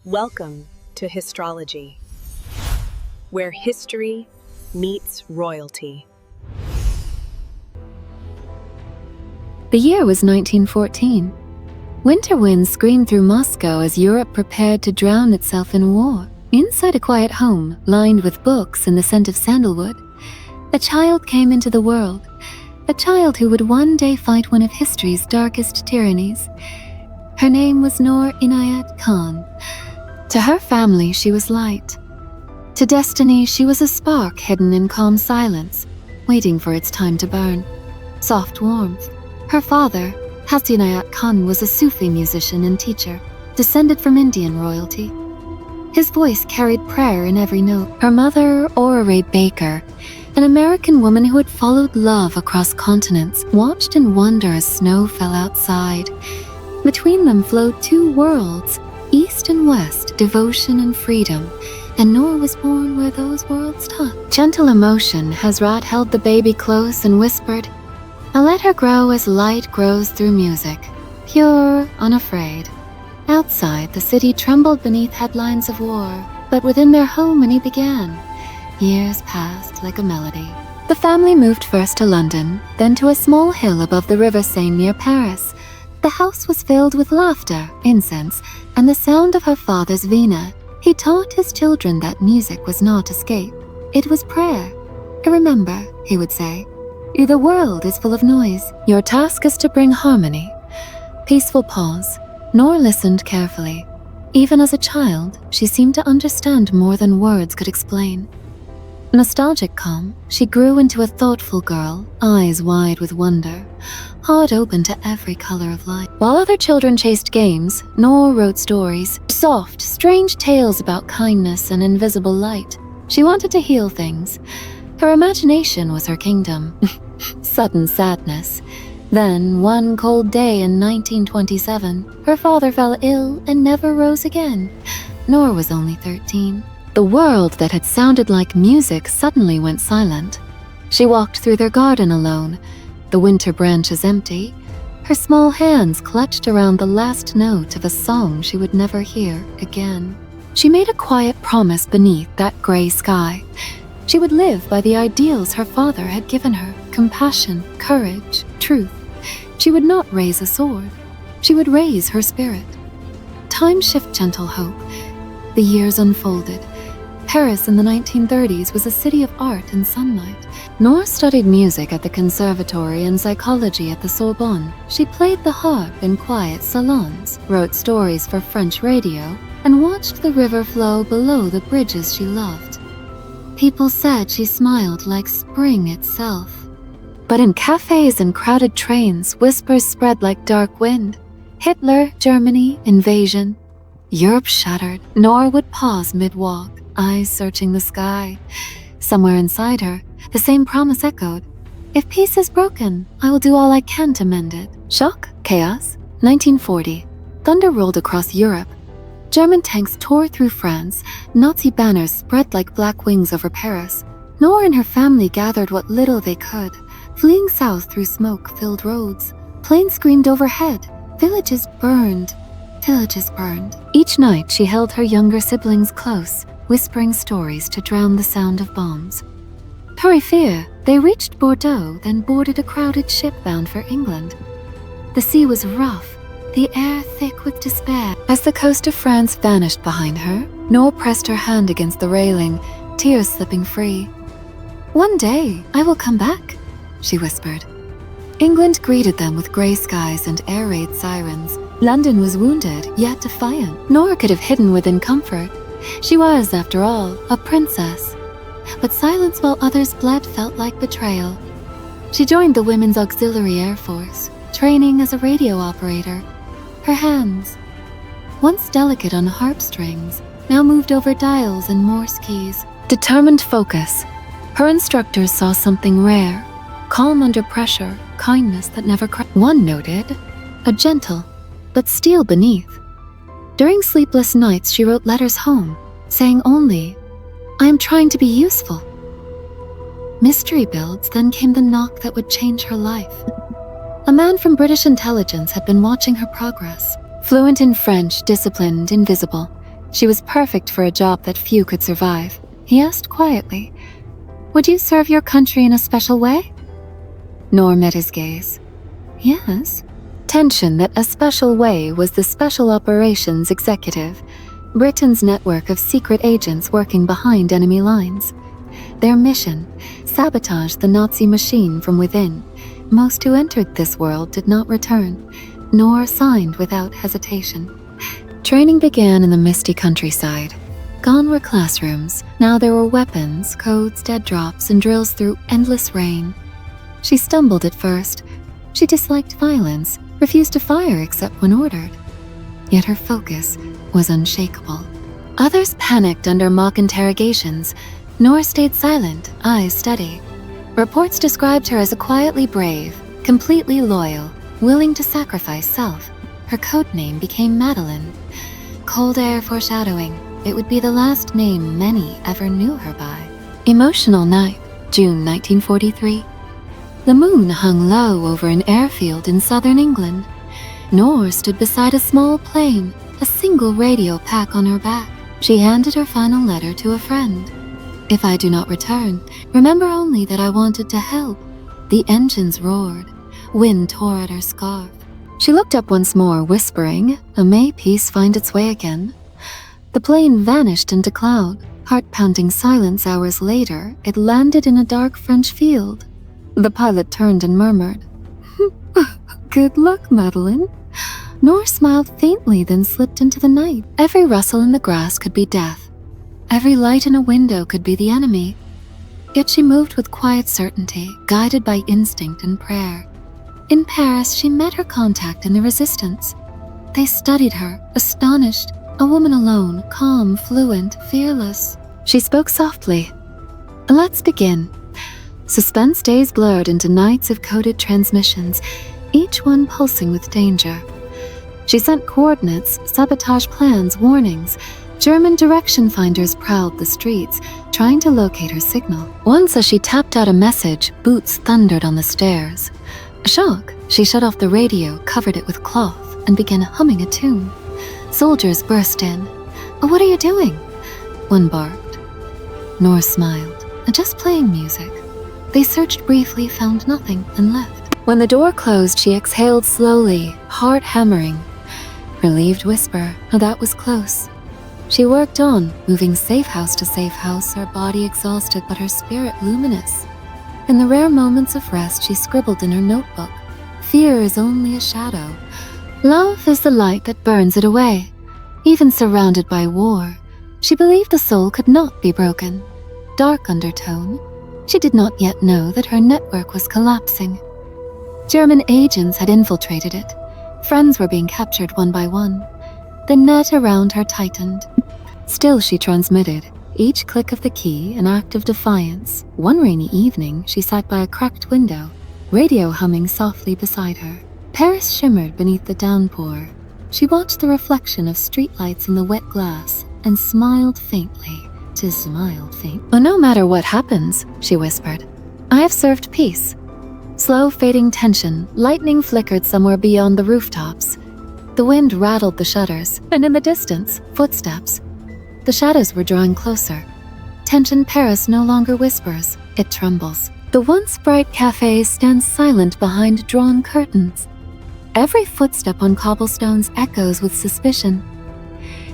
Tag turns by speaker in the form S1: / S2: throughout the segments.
S1: Welcome to Histrology, where history meets royalty.
S2: The year was 1914. Winter winds screamed through Moscow as Europe prepared to drown itself in war. Inside a quiet home, lined with books and the scent of sandalwood, a child came into the world, a child who would one day fight one of history's darkest tyrannies. Her name was Noor Inayat Khan. To her family, she was light. To destiny, she was a spark hidden in calm silence, waiting for its time to burn. Soft warmth. Her father, Inayat Khan, was a Sufi musician and teacher, descended from Indian royalty. His voice carried prayer in every note. Her mother, Aurora Baker, an American woman who had followed love across continents, watched in wonder as snow fell outside. Between them flowed two worlds, East and West, devotion and freedom, and Noor was born where those worlds touch. Gentle emotion, Hazrat held the baby close and whispered, "I'll let her grow as light grows through music, pure, unafraid." Outside, the city trembled beneath headlines of war, but within their home when he began, years passed like a melody. The family moved first to London, then to a small hill above the River Seine near Paris. The house was filled with laughter, incense, and the sound of her father's veena. He taught his children that music was not escape. It was prayer. "Remember," he would say, "the world is full of noise. Your task is to bring harmony." Peaceful pause. Noor listened carefully. Even as a child, she seemed to understand more than words could explain. Nostalgic calm, she grew into a thoughtful girl, eyes wide with wonder, heart open to every color of life. While other children chased games, Noor wrote stories, soft, strange tales about kindness and invisible light. She wanted to heal things. Her imagination was her kingdom. Sudden sadness. Then, one cold day in 1927, her father fell ill and never rose again. Noor was only 13. The world that had sounded like music suddenly went silent. She walked through their garden alone, the winter branches empty, her small hands clutched around the last note of a song she would never hear again. She made a quiet promise beneath that gray sky. She would live by the ideals her father had given her: compassion, courage, truth. She would not raise a sword. She would raise her spirit. Time shift gentle hope. The years unfolded. Paris in the 1930s was a city of art and sunlight. Noor studied music at the conservatory and psychology at the Sorbonne. She played the harp in quiet salons, wrote stories for French radio, and watched the river flow below the bridges she loved. People said she smiled like spring itself. But in cafes and crowded trains, whispers spread like dark wind. Hitler, Germany, invasion. Europe shuddered. Noor would pause mid-walk, eyes searching the sky. Somewhere inside her, the same promise echoed. "If peace is broken, I will do all I can to mend it." Shock, chaos. 1940. Thunder rolled across Europe. German tanks tore through France. Nazi banners spread like black wings over Paris. Noor and her family gathered what little they could, fleeing south through smoke-filled roads. Planes screamed overhead. Villages burned. Each night, she held her younger siblings close, whispering stories to drown the sound of bombs. Periphere, they reached Bordeaux, then boarded a crowded ship bound for England. The sea was rough, the air thick with despair. As the coast of France vanished behind her, Noor pressed her hand against the railing, tears slipping free. "One day, I will come back," she whispered. England greeted them with gray skies and air raid sirens. London was wounded, yet defiant. Noor could have hidden within comfort. She was, after all, a princess. But silence while others bled felt like betrayal. She joined the Women's Auxiliary Air Force, training as a radio operator. Her hands, once delicate on harpstrings, now moved over dials and Morse keys. Determined focus. Her instructors saw something rare. Calm under pressure, kindness that never cracked. One noted, a gentle, but steel beneath. During sleepless nights, she wrote letters home, saying only, "I am trying to be useful." Mystery builds, then came the knock that would change her life. A man from British intelligence had been watching her progress. Fluent in French, disciplined, invisible. She was perfect for a job that few could survive. He asked quietly, "Would you serve your country in a special way?" Noor met his gaze. Yes. Tension that a special way was the Special Operations Executive, Britain's network of secret agents working behind enemy lines. Their mission, sabotage the Nazi machine from within. Most who entered this world did not return, nor signed without hesitation. Training began in the misty countryside. Gone were classrooms. Now there were weapons, codes, dead drops, and drills through endless rain. She stumbled at first. She disliked violence, refused to fire except when ordered. Yet her focus was unshakable. Others panicked under mock interrogations. Noor stayed silent, eyes steady. Reports described her as a quietly brave, completely loyal, willing to sacrifice self. Her code name became Madeline. Cold air foreshadowing, it would be the last name many ever knew her by. Emotional night, June 1943. The moon hung low over an airfield in southern England. Noor stood beside a small plane, a single radio pack on her back. She handed her final letter to a friend. "If I do not return, remember only that I wanted to help." The engines roared. Wind tore at her scarf. She looked up once more, whispering, "May peace find its way again." The plane vanished into cloud. Heart-pounding silence hours later, it landed in a dark French field. The pilot turned and murmured, "Good luck, Madeline." Noor smiled faintly, then slipped into the night. Every rustle in the grass could be death. Every light in a window could be the enemy. Yet she moved with quiet certainty, guided by instinct and prayer. In Paris, she met her contact in the resistance. They studied her, astonished, a woman alone, calm, fluent, fearless. She spoke softly. "Let's begin." Suspense days blurred into nights of coded transmissions, each one pulsing with danger. She sent coordinates, sabotage plans, warnings. German direction finders prowled the streets, trying to locate her signal. Once, as she tapped out a message, boots thundered on the stairs. A shock, she shut off the radio, covered it with cloth, and began humming a tune. Soldiers burst in. "What are you doing?" One barked. Noor smiled. "Just playing music." They searched briefly, found nothing, and left. When the door closed, she exhaled slowly, heart hammering. Relieved whisper, that was close. She worked on, moving safe house to safe house, her body exhausted but her spirit luminous. In the rare moments of rest, she scribbled in her notebook, "Fear is only a shadow. Love is the light that burns it away." Even surrounded by war, she believed the soul could not be broken. Dark undertone. She did not yet know that her network was collapsing. German agents had infiltrated it. Friends were being captured one by one. The net around her tightened. Still she transmitted, each click of the key an act of defiance. One rainy evening, she sat by a cracked window, radio humming softly beside her. Paris shimmered beneath the downpour. She watched the reflection of streetlights in the wet glass and smiled faintly. "Oh, no matter what happens," she whispered, "I have served peace." Slow fading tension, lightning flickered somewhere beyond the rooftops. The wind rattled the shutters, and in the distance, footsteps. The shadows were drawing closer. Tension Paris no longer whispers, it trembles. The once bright cafe stands silent behind drawn curtains. Every footstep on cobblestones echoes with suspicion.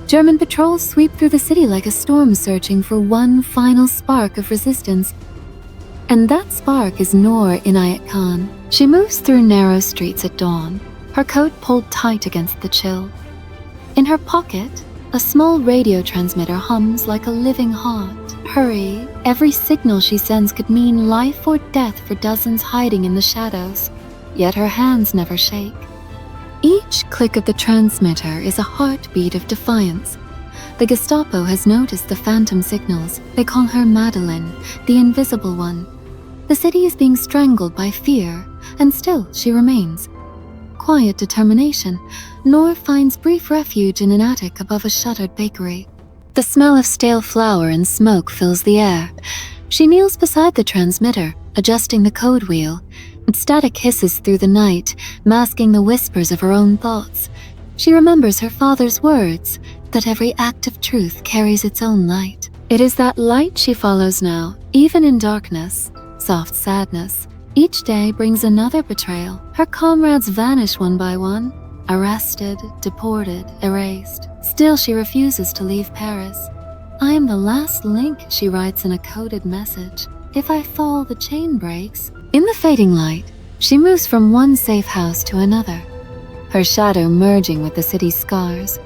S2: German patrols sweep through the city like a storm, searching for one final spark of resistance. And that spark is Noor Inayat Khan. She moves through narrow streets at dawn, her coat pulled tight against the chill. In her pocket, a small radio transmitter hums like a living heart. Hurry, every signal she sends could mean life or death for dozens hiding in the shadows. Yet her hands never shake. Each click of the transmitter is a heartbeat of defiance. The Gestapo has noticed the phantom signals. They call her Madeline, the invisible one. The city is being strangled by fear, and still she remains. Quiet determination, Noor finds brief refuge in an attic above a shuttered bakery. The smell of stale flour and smoke fills the air. She kneels beside the transmitter, adjusting the code wheel. Static hisses through the night, masking the whispers of her own thoughts. She remembers her father's words, that every act of truth carries its own light. It is that light she follows now, even in darkness, soft sadness. Each day brings another betrayal. Her comrades vanish one by one, arrested, deported, erased. Still, she refuses to leave Paris. "I am the last link," she writes in a coded message. "If I fall, the chain breaks." In the fading light, she moves from one safe house to another, her shadow merging with the city's scars.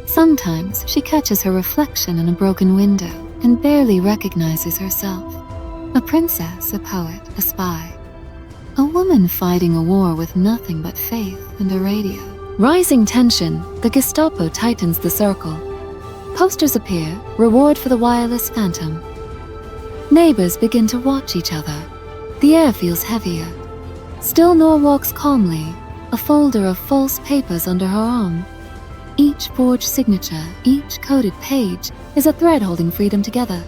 S2: Sometimes she catches her reflection in a broken window and barely recognizes herself. A princess, a poet, a spy. A woman fighting a war with nothing but faith and a radio. Rising tension, the Gestapo tightens the circle. Posters appear, reward for the wireless phantom. Neighbors begin to watch each other. The air feels heavier. Still Noor walks calmly, a folder of false papers under her arm. Each forged signature, each coded page, is a thread holding freedom together.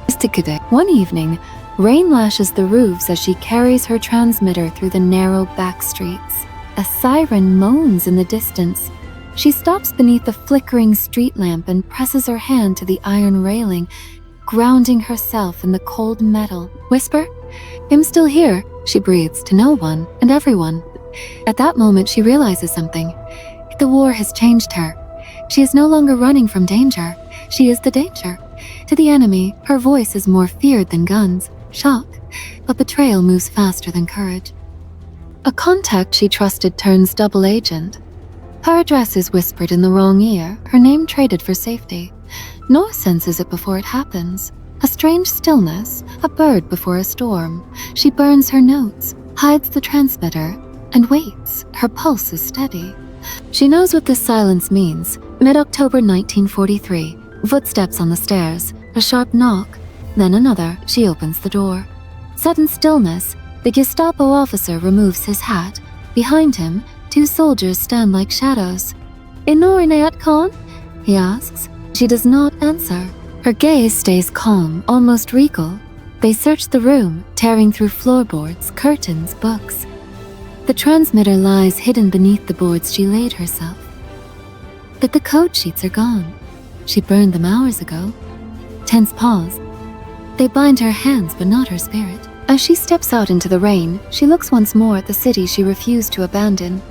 S2: One evening, rain lashes the roofs as she carries her transmitter through the narrow back streets. A siren moans in the distance. She stops beneath a flickering street lamp and presses her hand to the iron railing, grounding herself in the cold metal. "Whisper? I'm still here," she breathes to no one and everyone. At that moment, she realizes something. The war has changed her. She is no longer running from danger. She is the danger. To the enemy, her voice is more feared than guns. Shock, but betrayal moves faster than courage. A contact she trusted turns double agent. Her address is whispered in the wrong ear, her name traded for safety. Noor senses it before it happens. A strange stillness, a bird before a storm. She burns her notes, hides the transmitter, and waits. Her pulse is steady. She knows what this silence means. Mid-October 1943, footsteps on the stairs, a sharp knock, then another. She opens the door. Sudden stillness. The Gestapo officer removes his hat. Behind him, two soldiers stand like shadows. "Noor Inayat Khan?" he asks. She does not answer. Her gaze stays calm, almost regal. They search the room, tearing through floorboards, curtains, books. The transmitter lies hidden beneath the boards she laid herself. But the code sheets are gone. She burned them hours ago. Tense pause. They bind her hands, but not her spirit. As she steps out into the rain, she looks once more at the city she refused to abandon.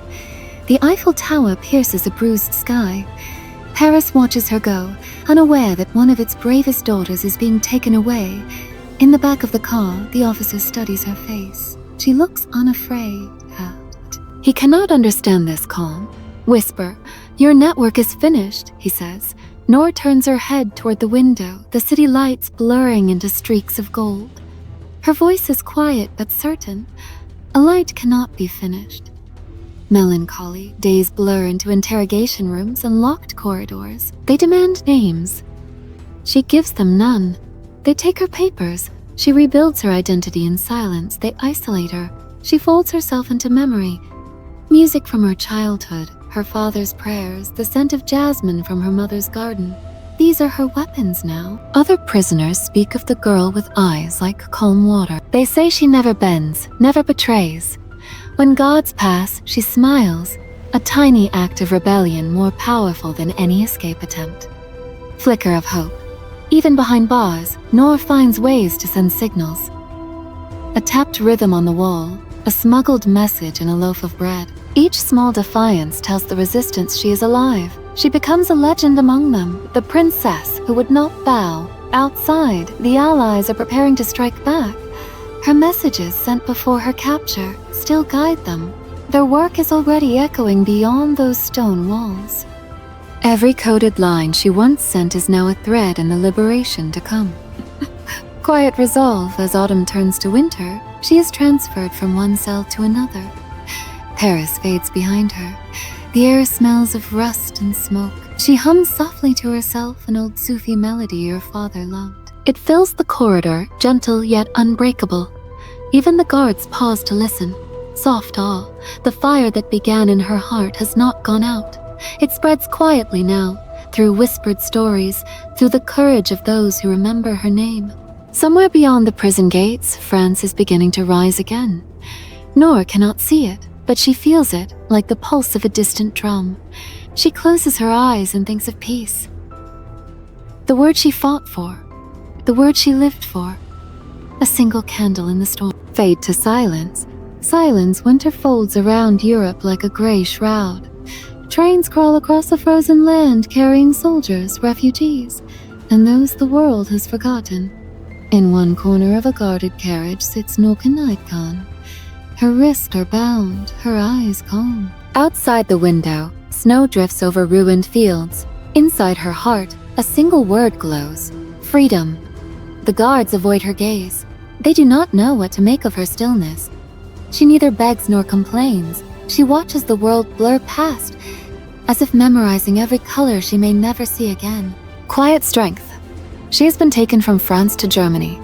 S2: The Eiffel Tower pierces a bruised sky. Paris watches her go, unaware that one of its bravest daughters is being taken away. In the back of the car, the officer studies her face. She looks unafraid. He cannot understand this calm. "Whisper, your network is finished," he says. Noor turns her head toward the window, the city lights blurring into streaks of gold. Her voice is quiet but certain. A light cannot be finished. Melancholy, days blur into interrogation rooms and locked corridors. They demand names. She gives them none. They take her papers. She rebuilds her identity in silence. They isolate her. She folds herself into memory. Music from her childhood, her father's prayers, the scent of jasmine from her mother's garden. These are her weapons now. Other prisoners speak of the girl with eyes like calm water. They say she never bends, never betrays. When gods pass, she smiles, a tiny act of rebellion more powerful than any escape attempt. Flicker of hope. Even behind bars, Noor finds ways to send signals. A tapped rhythm on the wall, a smuggled message in a loaf of bread. Each small defiance tells the resistance she is alive. She becomes a legend among them, the princess who would not bow. Outside, the allies are preparing to strike back. Her messages sent before her capture still guide them. Their work is already echoing beyond those stone walls. Every coded line she once sent is now a thread in the liberation to come. Quiet resolve as autumn turns to winter, she is transferred from one cell to another. Paris fades behind her. The air smells of rust and smoke. She hums softly to herself an old Sufi melody her father loved. It fills the corridor, gentle yet unbreakable. Even the guards pause to listen. Soft awe. The fire that began in her heart has not gone out. It spreads quietly now, through whispered stories, through the courage of those who remember her name. Somewhere beyond the prison gates, France is beginning to rise again. Noor cannot see it, but she feels it, like the pulse of a distant drum. She closes her eyes and thinks of peace. The word she fought for. The word she lived for. A single candle in the storm. Fade to silence. Silence, winter folds around Europe like a gray shroud. Trains crawl across the frozen land carrying soldiers, refugees, and those the world has forgotten. In one corner of a guarded carriage sits Noor Inayat Khan. Her wrists are bound, her eyes calm. Outside the window, snow drifts over ruined fields. Inside her heart, a single word glows: freedom. The guards avoid her gaze. They do not know what to make of her stillness. She neither begs nor complains. She watches the world blur past, as if memorizing every color she may never see again. Quiet strength. She has been taken from France to Germany,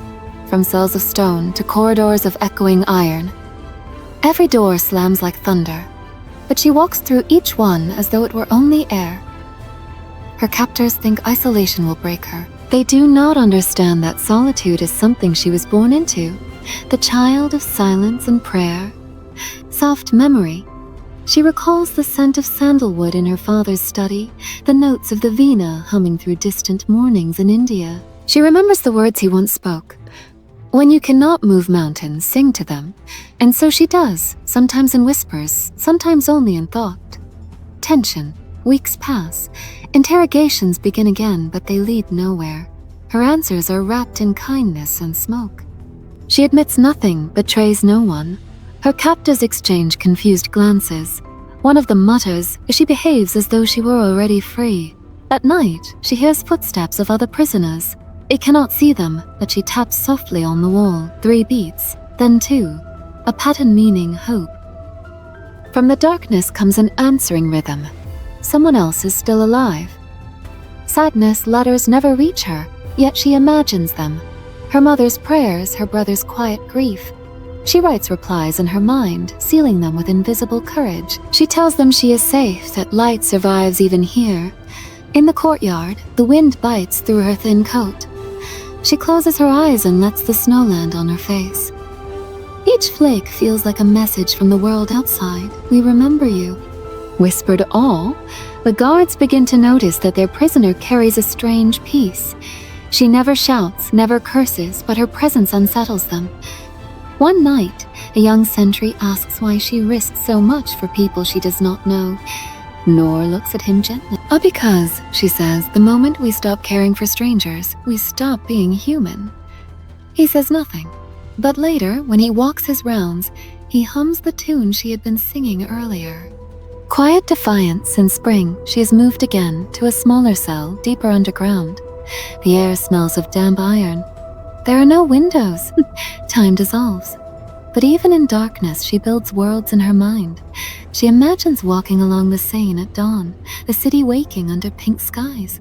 S2: from cells of stone to corridors of echoing iron. Every door slams like thunder, but she walks through each one as though it were only air. Her captors think isolation will break her. They do not understand that solitude is something she was born into, the child of silence and prayer. Soft memory. She recalls the scent of sandalwood in her father's study, the notes of the veena humming through distant mornings in India. She remembers the words he once spoke. When you cannot move mountains, sing to them. And so she does, sometimes in whispers, sometimes only in thought. Tension. Weeks pass. Interrogations begin again, but they lead nowhere. Her answers are wrapped in kindness and smoke. She admits nothing, betrays no one. Her captors exchange confused glances. One of them mutters, she behaves as though she were already free. At night, she hears footsteps of other prisoners. It cannot see them, but she taps softly on the wall. 3 beats, then 2. A pattern meaning hope. From the darkness comes an answering rhythm. Someone else is still alive. Sadness letters never reach her, yet she imagines them. Her mother's prayers, her brother's quiet grief. She writes replies in her mind, sealing them with invisible courage. She tells them she is safe, that light survives even here. In the courtyard, the wind bites through her thin coat. She closes her eyes and lets the snow land on her face. Each flake feels like a message from the world outside. We remember you. Whispered all, the guards begin to notice that their prisoner carries a strange peace. She never shouts, never curses, but her presence unsettles them. One night, a young sentry asks why she risks so much for people she does not know. Noor looks at him gently. Because, she says, the moment we stop caring for strangers, we stop being human. He says nothing, but later, when he walks his rounds, he hums the tune she had been singing earlier. Quiet defiance in spring, she is moved again to a smaller cell, deeper underground. The air smells of damp iron. There are no windows. Time dissolves. But even in darkness, she builds worlds in her mind. She imagines walking along the Seine at dawn, the city waking under pink skies.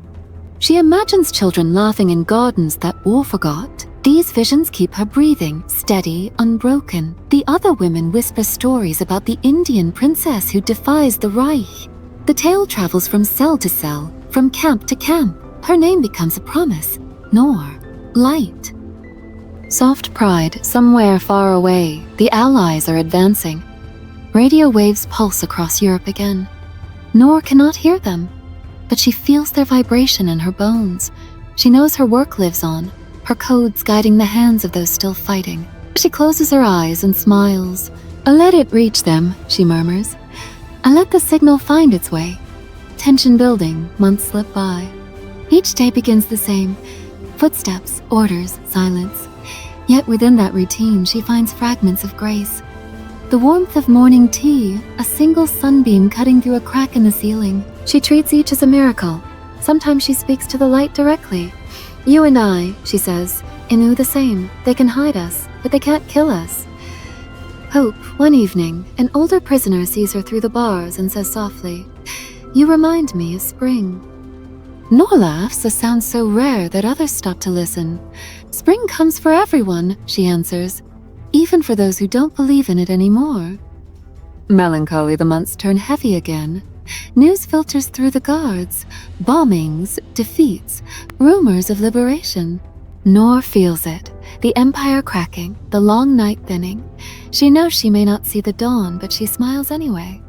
S2: She imagines children laughing in gardens that war forgot. These visions keep her breathing, steady, unbroken. The other women whisper stories about the Indian princess who defies the Reich. The tale travels from cell to cell, from camp to camp. Her name becomes a promise. Noor. Light. Soft pride, somewhere far away, the Allies are advancing. Radio waves pulse across Europe again. Noor cannot hear them, but she feels their vibration in her bones. She knows her work lives on, her codes guiding the hands of those still fighting. She closes her eyes and smiles. Let it reach them, she murmurs. And let the signal find its way. Tension building, months slip by. Each day begins the same. Footsteps, orders, silence. Yet within that routine, she finds fragments of grace. The warmth of morning tea, a single sunbeam cutting through a crack in the ceiling. She treats each as a miracle. Sometimes she speaks to the light directly. You and I, she says, Inu the same. They can hide us, but they can't kill us. Hope, one evening, an older prisoner sees her through the bars and says softly, You remind me of spring. Noor laughs, a sound so rare that others stop to listen. Spring comes for everyone, she answers, even for those who don't believe in it anymore. Melancholy, the months turn heavy again. News filters through the guards. Bombings, defeats, rumors of liberation. Noor feels it, the empire cracking, the long night thinning. She knows she may not see the dawn, but she smiles anyway.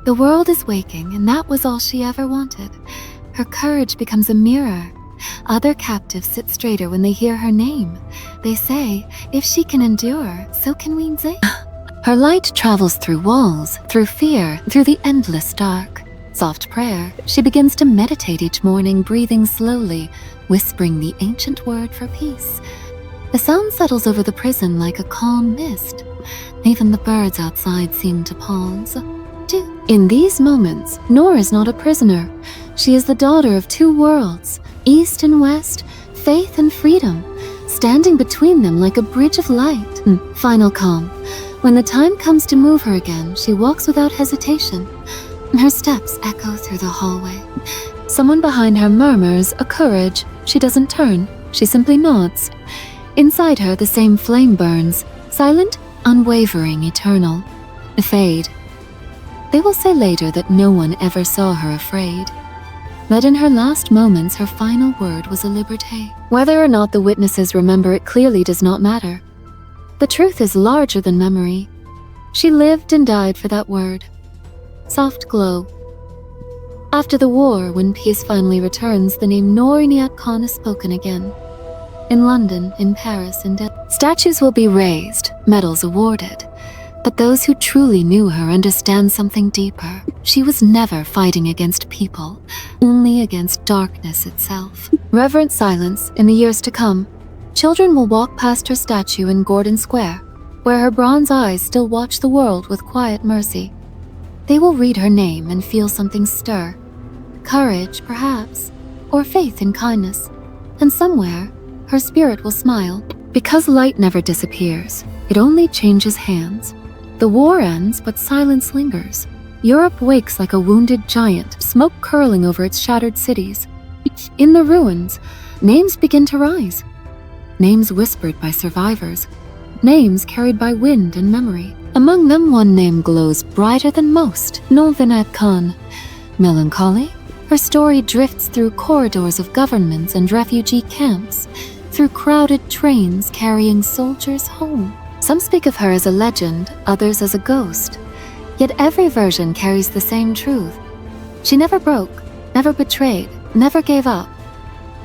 S2: The world is waking, and that was all she ever wanted. Her courage becomes a mirror. Other captives sit straighter when they hear her name. They say, if she can endure, so can we they. Her light travels through walls, through fear, through the endless dark. Soft prayer, she begins to meditate each morning, breathing slowly, whispering the ancient word for peace. The sound settles over the prison like a calm mist. Even the birds outside seem to pause. In these moments, Noor is not a prisoner. She is the daughter of two worlds, East and West, faith and freedom, standing between them like a bridge of light. Final calm. When the time comes to move her again, she walks without hesitation. Her steps echo through the hallway. Someone behind her murmurs a courage. She doesn't turn. She simply nods. Inside her, the same flame burns, silent, unwavering, eternal. A fade. They will say later that no one ever saw her afraid. That in her last moments, her final word was a liberté. Whether or not the witnesses remember it clearly does not matter. The truth is larger than memory. She lived and died for that word. Soft glow. After the war, when peace finally returns, the name Noor Inayat Khan is spoken again. In London, in Paris, in statues will be raised, medals awarded. But those who truly knew her understand something deeper. She was never fighting against people, only against darkness itself. Reverent silence in the years to come. Children will walk past her statue in Gordon Square, where her bronze eyes still watch the world with quiet mercy. They will read her name and feel something stir. Courage, perhaps, or faith in kindness. And somewhere, her spirit will smile. Because light never disappears, it only changes hands. The war ends, but silence lingers. Europe wakes like a wounded giant, smoke curling over its shattered cities. In the ruins, names begin to rise. Names whispered by survivors. Names carried by wind and memory. Among them, one name glows brighter than most, Noor Inayat Khan. Melancholy? Her story drifts through corridors of governments and refugee camps, through crowded trains carrying soldiers home. Some speak of her as a legend, others as a ghost. Yet every version carries the same truth. She never broke, never betrayed, never gave up.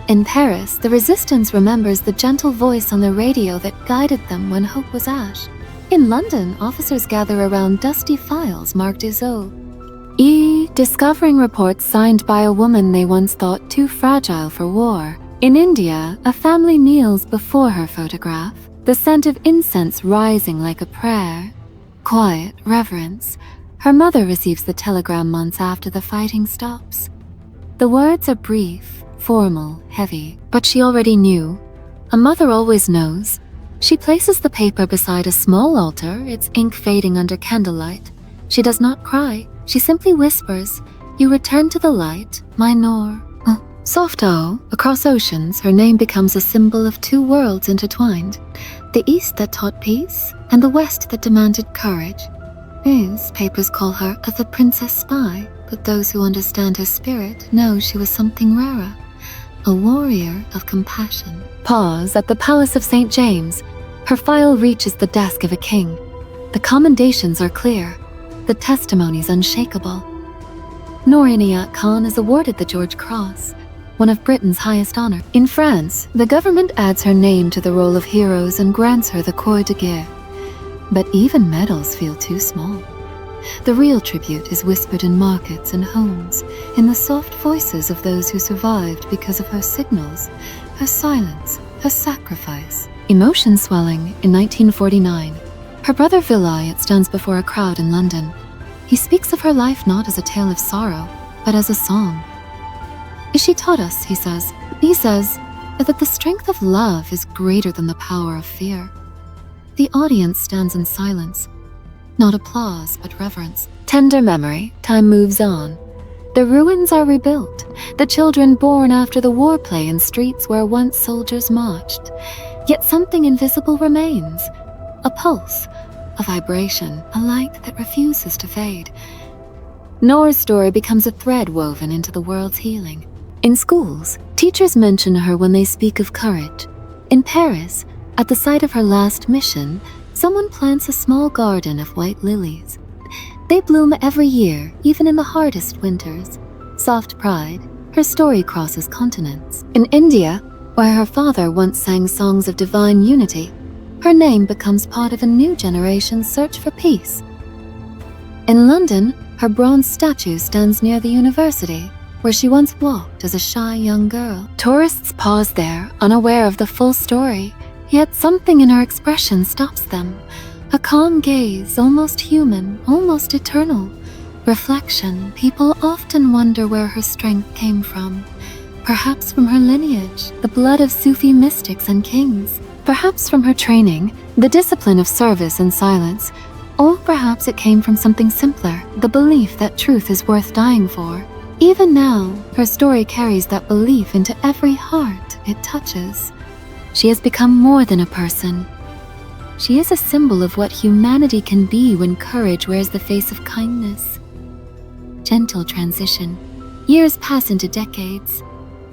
S2: In Paris, the resistance remembers the gentle voice on the radio that guided them when hope was ash. In London, officers gather around dusty files marked SOE, discovering reports signed by a woman they once thought too fragile for war. In India, a family kneels before her photograph, the scent of incense rising like a prayer. Quiet reverence. Her mother receives the telegram months after the fighting stops. The words are brief, formal, heavy, but she already knew. A mother always knows. She places the paper beside a small altar, its ink fading under candlelight. She does not cry. She simply whispers, "You return to the light, my Noor." Soft across oceans, her name becomes a symbol of two worlds intertwined. The East that taught peace, and the West that demanded courage. These papers call her the Princess Spy, but those who understand her spirit know she was something rarer. A warrior of compassion. Pause at the Palace of St. James. Her file reaches the desk of a king. The commendations are clear, the testimonies unshakable. Noor Inayat Khan is awarded the George Cross, one of Britain's highest honor. In France, the government adds her name to the roll of heroes and grants her the Croix de Guerre. But even medals feel too small. The real tribute is whispered in markets and homes, in the soft voices of those who survived because of her signals, her silence, her sacrifice. Emotion swelling in 1949. Her brother Vilayat stands before a crowd in London. He speaks of her life not as a tale of sorrow, but as a song. She taught us, he says, that the strength of love is greater than the power of fear. The audience stands in silence. Not applause, but reverence. Tender memory, time moves on. The ruins are rebuilt. The children born after the war play in streets where once soldiers marched. Yet something invisible remains. A pulse, a vibration, a light that refuses to fade. Noor's story becomes a thread woven into the world's healing. In schools, teachers mention her when they speak of courage. In Paris, at the site of her last mission, someone plants a small garden of white lilies. They bloom every year, even in the hardest winters. Soft pride, her story crosses continents. In India, where her father once sang songs of divine unity, her name becomes part of a new generation's search for peace. In London, her bronze statue stands near the university, where she once walked as a shy young girl. Tourists pause there, unaware of the full story, yet something in her expression stops them. A calm gaze, almost human, almost eternal. Reflection, people often wonder where her strength came from. Perhaps from her lineage, the blood of Sufi mystics and kings. Perhaps from her training, the discipline of service and silence. Or perhaps it came from something simpler, the belief that truth is worth dying for. Even now, her story carries that belief into every heart it touches. She has become more than a person. She is a symbol of what humanity can be when courage wears the face of kindness. Gentle transition. Years pass into decades.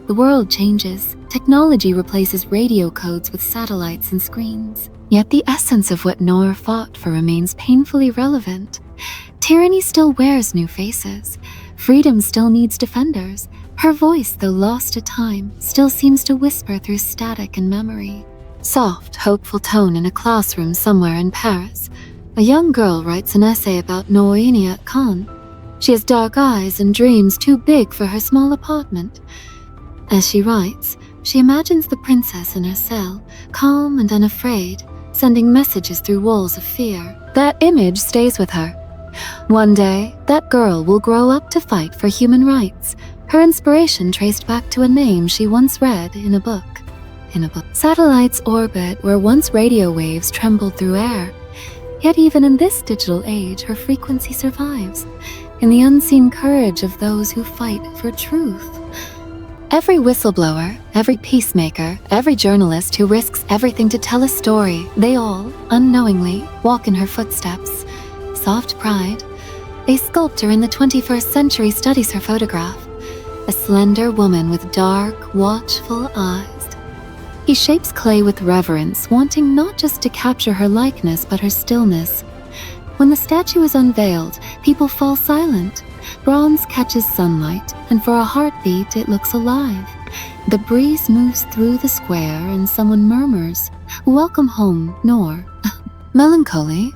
S2: The world changes. Technology replaces radio codes with satellites and screens. Yet the essence of what Noor fought for remains painfully relevant. Tyranny still wears new faces. Freedom still needs defenders. Her voice, though lost to time, still seems to whisper through static and memory. Soft, hopeful tone in a classroom somewhere in Paris. A young girl writes an essay about Noor Inayat Khan. She has dark eyes and dreams too big for her small apartment. As she writes, she imagines the princess in her cell, calm and unafraid, sending messages through walls of fear. That image stays with her. One day, that girl will grow up to fight for human rights, her inspiration traced back to a name she once read in a book. Satellites orbit where once radio waves trembled through air. Yet even in this digital age, her frequency survives, in the unseen courage of those who fight for truth. Every whistleblower, every peacemaker, every journalist who risks everything to tell a story, they all, unknowingly, walk in her footsteps. Soft pride. A sculptor in the 21st century studies her photograph. A slender woman with dark, watchful eyes. He shapes clay with reverence, wanting not just to capture her likeness, but her stillness. When the statue is unveiled, people fall silent. Bronze catches sunlight, and for a heartbeat, it looks alive. The breeze moves through the square, and someone murmurs, "Welcome home, Noor." Melancholy.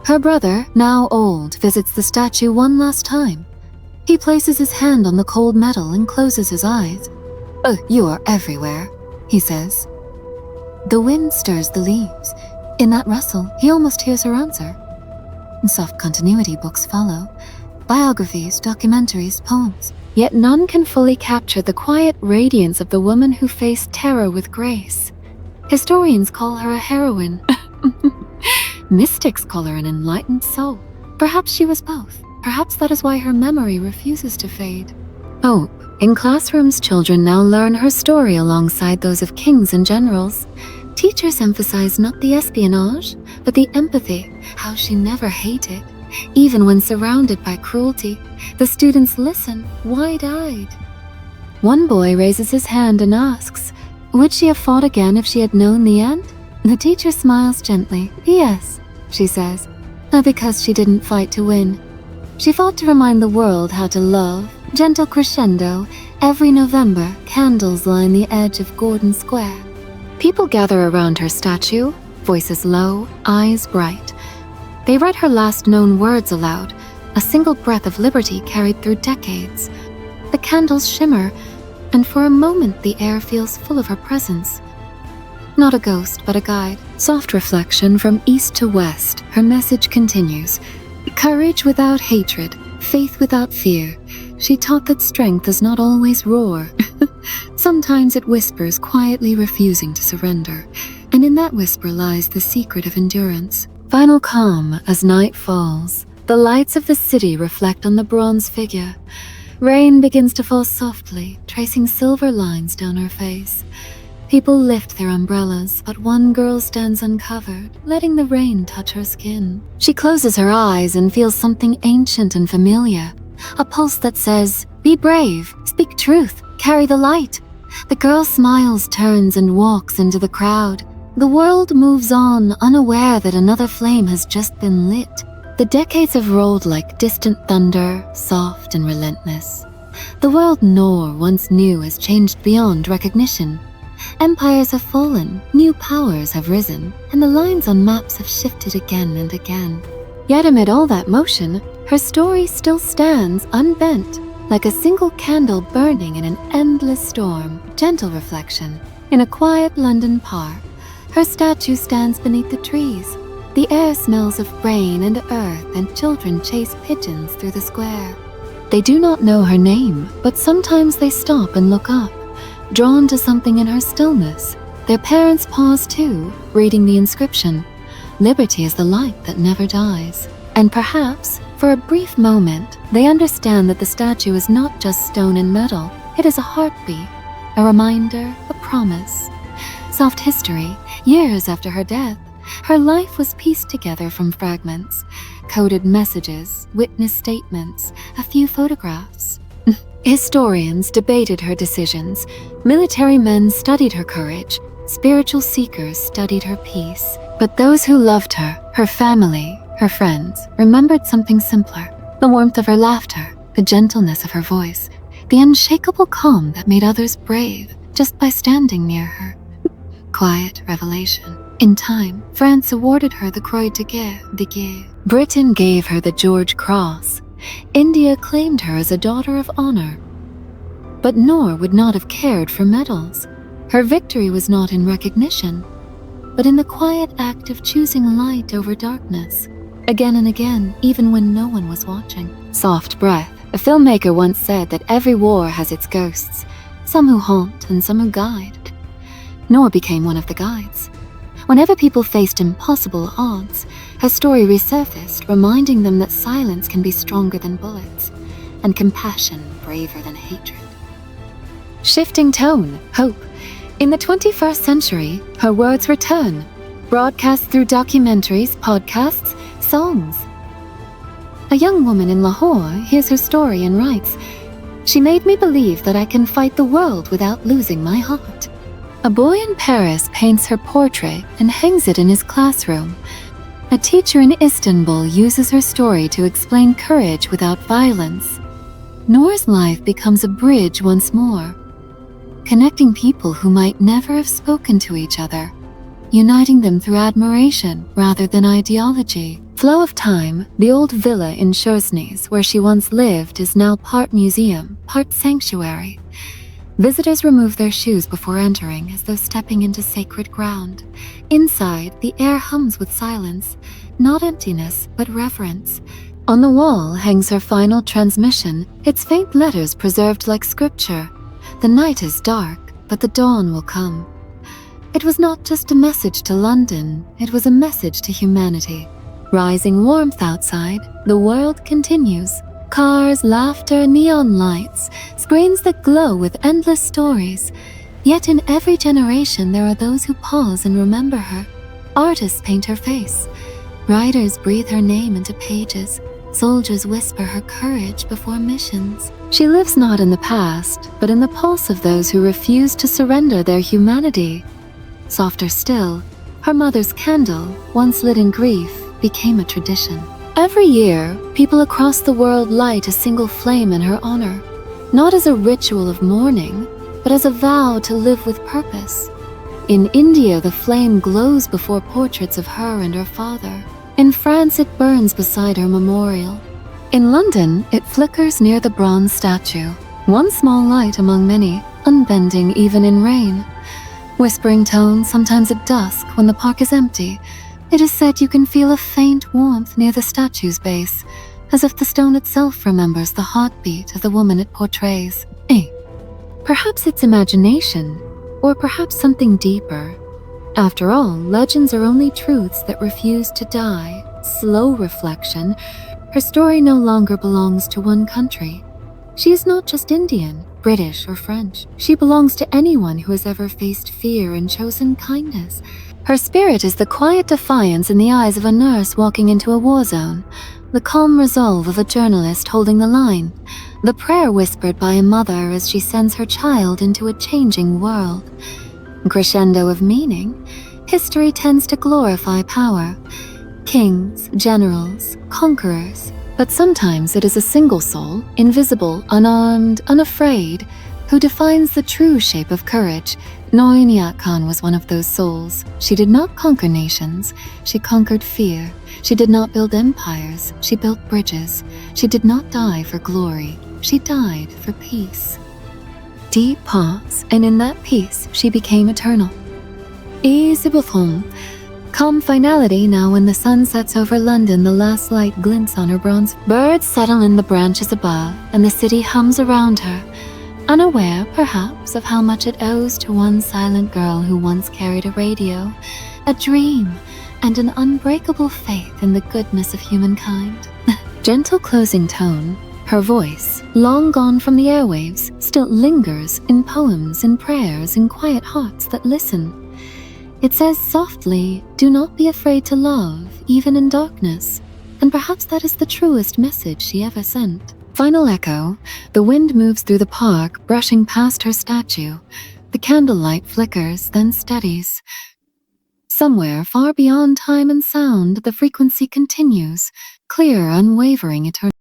S2: Her brother, now old, visits the statue one last time. He places his hand on the cold metal and closes his eyes. "You are everywhere," he says. The wind stirs the leaves. In that rustle, he almost hears her answer. Soft continuity books follow. Biographies, documentaries, poems. Yet none can fully capture the quiet radiance of the woman who faced terror with grace. Historians call her a heroine. Mystics call her an enlightened soul. Perhaps she was both. Perhaps that is why her memory refuses to fade. Hope. In classrooms, children now learn her story alongside those of kings and generals. Teachers emphasize not the espionage, but the empathy, how she never hated. Even when surrounded by cruelty, the students listen, wide-eyed. One boy raises his hand and asks, would she have fought again if she had known the end? The teacher smiles gently. Yes, she says, because she didn't fight to win. She fought to remind the world how to love. Gentle crescendo, every November, candles line the edge of Gordon Square. People gather around her statue, voices low, eyes bright. They read her last known words aloud, a single breath of liberty carried through decades. The candles shimmer, and for a moment the air feels full of her presence. Not a ghost, but a guide. Soft reflection from east to west, her message continues. Courage without hatred, faith without fear. She taught that strength does not always roar. Sometimes it whispers, quietly refusing to surrender. And in that whisper lies the secret of endurance. Final calm as night falls. The lights of the city reflect on the bronze figure. Rain begins to fall softly, tracing silver lines down her face. People lift their umbrellas, but one girl stands uncovered, letting the rain touch her skin. She closes her eyes and feels something ancient and familiar. A pulse that says, be brave, speak truth, carry the light. The girl smiles, turns, and walks into the crowd. The world moves on, unaware that another flame has just been lit. The decades have rolled like distant thunder, soft and relentless. The world Noor once knew has changed beyond recognition. Empires have fallen, new powers have risen, and the lines on maps have shifted again and again. Yet amid all that motion, her story still stands unbent, like a single candle burning in an endless storm. Gentle reflection. In a quiet London park, her statue stands beneath the trees. The air smells of rain and earth, and children chase pigeons through the square. They do not know her name, but sometimes they stop and look up, drawn to something in her stillness. Their parents pause too, reading the inscription. Liberty is the light that never dies. And perhaps, for a brief moment, they understand that the statue is not just stone and metal. It is a heartbeat, a reminder, a promise. Soft history, years after her death, her life was pieced together from fragments, coded messages, witness statements, a few photographs. Historians debated her decisions, military men studied her courage, spiritual seekers studied her peace. But those who loved her, her family, her friends, remembered something simpler: the warmth of her laughter, the gentleness of her voice, the unshakable calm that made others brave just by standing near her. Quiet revelation. In time, France awarded her the Croix de Guerre. Britain gave her the George Cross. India claimed her as a daughter of honor. But Noor would not have cared for medals. Her victory was not in recognition, but in the quiet act of choosing light over darkness. Again and again, even when no one was watching. Soft breath. A filmmaker once said that every war has its ghosts, some who haunt and some who guide. Noor became one of the guides. Whenever people faced impossible odds, her story resurfaced, reminding them that silence can be stronger than bullets, and compassion braver than hatred. Shifting tone, hope. In the 21st century, her words return, broadcast through documentaries, podcasts, songs. A young woman in Lahore hears her story and writes, "She made me believe that I can fight the world without losing my heart." A boy in Paris paints her portrait and hangs it in his classroom. A teacher in Istanbul uses her story to explain courage without violence. Noor's life becomes a bridge once more, connecting people who might never have spoken to each other, uniting them through admiration rather than ideology. Flow of time, the old villa in Schursnes where she once lived is now part museum, part sanctuary. Visitors remove their shoes before entering as though stepping into sacred ground. Inside, the air hums with silence, not emptiness, but reverence. On the wall hangs her final transmission, its faint letters preserved like scripture. The night is dark, but the dawn will come. It was not just a message to London, it was a message to humanity. Rising warmth outside, the world continues. Cars, laughter, neon lights, screens that glow with endless stories. Yet in every generation there are those who pause and remember her. Artists paint her face. Writers breathe her name into pages. Soldiers whisper her courage before missions. She lives not in the past, but in the pulse of those who refuse to surrender their humanity. Softer still, her mother's candle, once lit in grief, became a tradition. Every year, people across the world light a single flame in her honor, not as a ritual of mourning, but as a vow to live with purpose. In India, the flame glows before portraits of her and her father. In France, it burns beside her memorial. In London, it flickers near the bronze statue, one small light among many, unbending even in rain. Whispering tones, sometimes at dusk when the park is empty. It is said you can feel a faint warmth near the statue's base, as if the stone itself remembers the heartbeat of the woman it portrays. Perhaps it's imagination, or perhaps something deeper. After all, legends are only truths that refuse to die. Slow reflection. Her story no longer belongs to one country. She is not just Indian, British, or French. She belongs to anyone who has ever faced fear and chosen kindness. Her spirit is the quiet defiance in the eyes of a nurse walking into a war zone, the calm resolve of a journalist holding the line, the prayer whispered by a mother as she sends her child into a changing world. Crescendo of meaning, history tends to glorify power. Kings, generals, conquerors, But sometimes it is a single soul, invisible, unarmed, unafraid, who defines the true shape of courage. Noor Inayat Khan was one of those souls. She did not conquer nations, she conquered fear. She did not build empires, she built bridges. She did not die for glory, she died for peace. Deep pause, and in that peace she became eternal. Et c'est beau. Calm finality now when the sun sets over London, the last light glints on her bronze. Birds settle in the branches above, and the city hums around her, unaware, perhaps, of how much it owes to one silent girl who once carried a radio, a dream, and an unbreakable faith in the goodness of humankind. Gentle closing tone, her voice, long gone from the airwaves, still lingers in poems, in prayers, in quiet hearts that listen. It says softly, "Do not be afraid to love, even in darkness." And perhaps that is the truest message she ever sent. Final echo, the wind moves through the park, brushing past her statue. The candlelight flickers, then steadies. Somewhere far beyond time and sound, the frequency continues, clear, unwavering, eternal.